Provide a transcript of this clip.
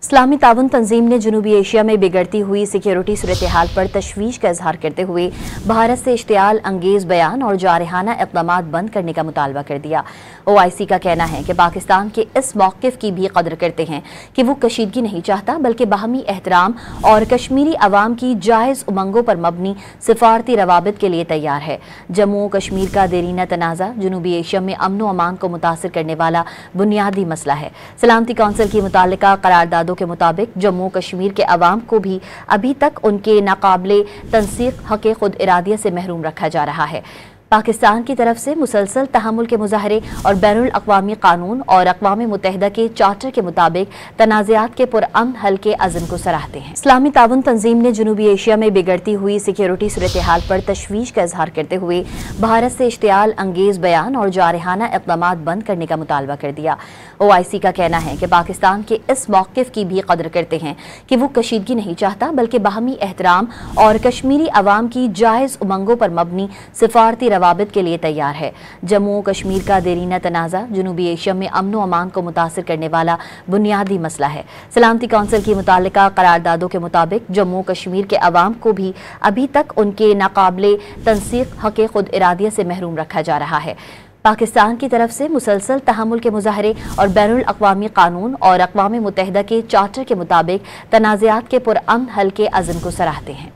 इस्लामी ताउन तंजीम ने जनूबी एशिया में बिगड़ती हुई सिक्योरिटी सूरत-ए-हाल पर तशवीश का इजहार करते हुए भारत से इश्तियाल अंगेज बयान और जारहाना इक़दामात बंद करने का मुतालबा कर दिया। OIC का कहना है कि पाकिस्तान के इस मौक़िफ़ की भी कदर करते हैं कि वो कशीदगी नहीं चाहता बल्कि बाहमी एहतराम और कश्मीरी अवाम की जायज़ उमंगों पर मबनी सिफारती रवाबित के लिए तैयार है। जम्मू और कश्मीर का देरीना तनाज़ा जनूबी एशिया में अमन व अमान को मुतासिर करने वाला बुनियादी मसला है। सलामती कौंसिल की मुताल्लिका करारदादों के मुताबिक जम्मू कश्मीर के अवाम को भी अभी तक उनके नाकाबिले तंसीक हक़ खुद इरादियत से महरूम रखा जा रहा है। पाकिस्तान की तरफ से मुसलसल तहम्मुल के मुजाहरे और बैनुल अक़वामी कानून और अक़वाम मुत्तहिदा के चार्टर के मुताबिक तनाज़ात के पुरअमन हल के अज़्म को सराहते हैं। इस्लामी ताउन तंजीम ने जनूबी एशिया में बिगड़ती हुई सिक्योरिटी सूरत-ए-हाल पर तशवीश का इजहार करते हुए भारत से इश्तियाल अंगेज बयान और जारहाना इक़दामात बंद करने का मुतालबा कर दिया। OIC का कहना है कि पाकिस्तान के इस मौक़िफ़ की भी कदर करते हैं कि वो कशीदगी नहीं चाहता बल्कि बाहमी एहतराम और कश्मीरी अवाम की जायज़ उमंगों पर मबनी सिफारती रवाबित के लिए तैयार है। जम्मू कश्मीर का देरीना तनाज़ा जनूबी एशिया में अमन व अमान को मुतासिर करने वाला बुनियादी मसला है। सलामती कौंसिल की मुताल्लिका करारदादों के मुताबिक जम्मू कश्मीर के अवाम को भी अभी तक उनके नाकाबिले तंसीक हक़ खुद इरादियत से महरूम रखा जा रहा है। पाकिस्तान की तरफ से मुसलसल तहम्मुल के मुजाहरे और बैनुल अक़वामी कानून और अक़वाम मुत्तहिदा के चार्टर के मुताबिक तनाज़ात के पुरअमन हल के अज़्म को सराहते हैं।